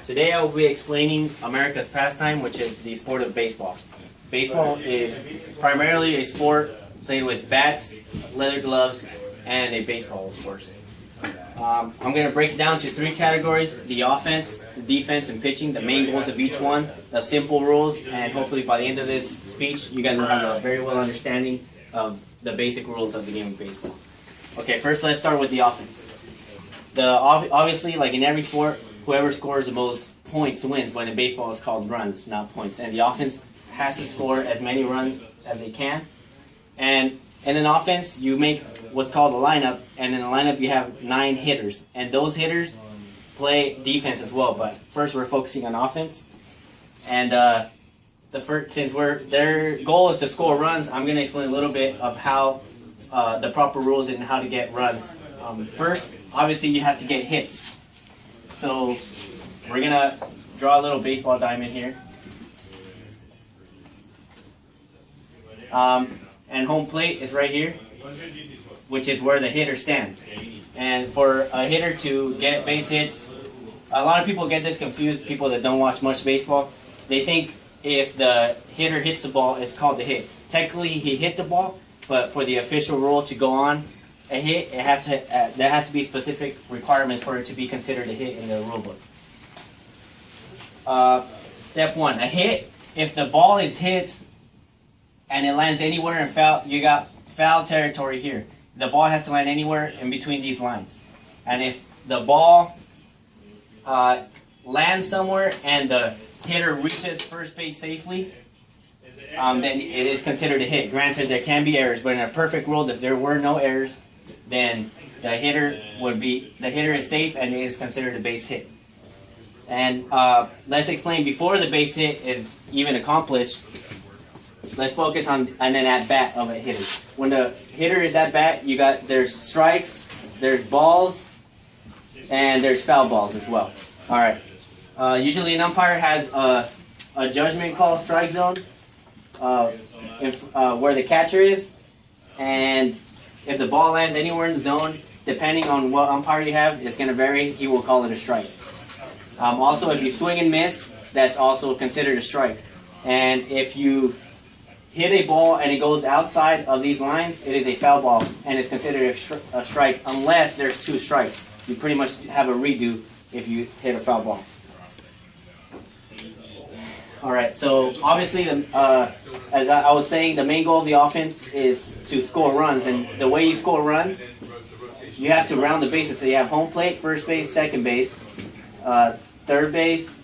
Today I will be explaining America's pastime, which is the sport of baseball. Baseball is primarily a sport played with bats, leather gloves, and a baseball, of course. I'm going to break it down to three categories: the offense, the defense, and pitching, the main goals of each one, the simple rules, and hopefully by the end of this speech you guys will have a very well understanding of the basic rules of the game of baseball. Okay, first let's start with the offense. Obviously, like in every sport, whoever scores the most points wins, but in baseball it's called runs, not points. And the offense has to score as many runs as they can. And in an offense, you make what's called a lineup, and in the lineup you have 9 hitters. And those hitters play defense as well, but first we're focusing on offense. And since their goal is to score runs, I'm going to explain a little bit of how the proper rules and how to get runs. First, obviously you have to get hits. So we're going to draw a little baseball diamond here. And home plate is right here, which is where the hitter stands. And for a hitter to get base hits, a lot of people get this confused, people that don't watch much baseball. They think if the hitter hits the ball, it's called a hit. Technically, he hit the ball, but for the official rule to go on a hit, there has to be specific requirements for it to be considered a hit in the rule book. Step 1, a hit, if the ball is hit and it lands anywhere in foul, you got foul territory here. The ball has to land anywhere in between these lines. And if the ball lands somewhere and the hitter reaches first base safely, then it is considered a hit. Granted, there can be errors, but in a perfect world, if there were no errors, then the hitter is safe and it is considered a base hit. And let's explain, before the base hit is even accomplished, let's focus on an at-bat of a hitter. When the hitter is at bat, there's strikes, there's balls, and there's foul balls as well. Alright. Usually an umpire has a judgment call strike zone where the catcher is, and if the ball lands anywhere in the zone, depending on what umpire you have, it's going to vary. He will call it a strike. Also, if you swing and miss, that's also considered a strike. And if you hit a ball and it goes outside of these lines, it is a foul ball, and it's considered a strike unless there's 2 strikes. You pretty much have a redo if you hit a foul ball. Alright, so obviously, as I was saying, the main goal of the offense is to score runs, and the way you score runs, you have to round the bases. So you have home plate, first base, second base, third base,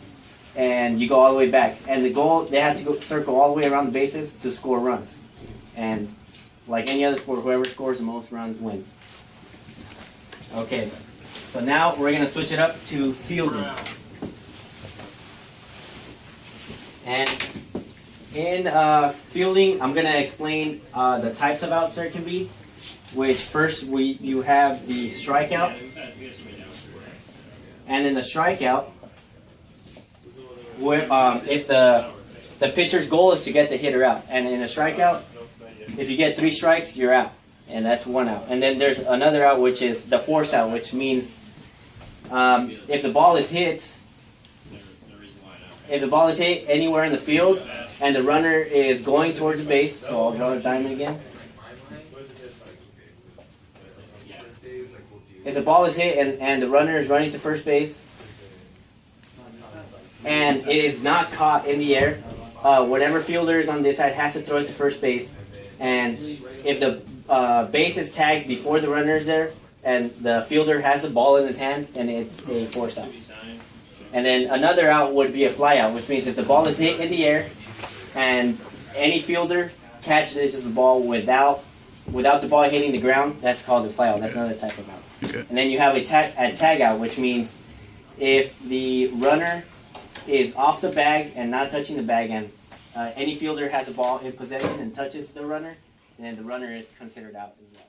and you go all the way back. And the goal, they have to circle all the way around the bases to score runs. And like any other sport, whoever scores the most runs wins. Okay, so now we're going to switch it up to fielding. And in fielding, I'm going to explain the types of outs there can be. Which first you have the strikeout. And in the strikeout, if the pitcher's goal is to get the hitter out, and in a strikeout, if you get 3 strikes, you're out, and that's 1 out. And then there's another out, which is the force out, which means if the ball is hit anywhere in the field, and the runner is going towards the base, so I'll draw the diamond again. If the ball is hit and the runner is running to first base, and it is not caught in the air, whatever fielder is on this side has to throw it to first base. And if the base is tagged before the runner is there, and the fielder has the ball in his hand, then it's a force out. And then another out would be a fly out, which means if the ball is hit in the air, and any fielder catches the ball without the ball hitting the ground, that's called a fly out. That's another type of out. Okay. And then you have a tag out, which means if the runner is off the bag and not touching the bag, and any fielder has a ball in possession and touches the runner, then the runner is considered out as well.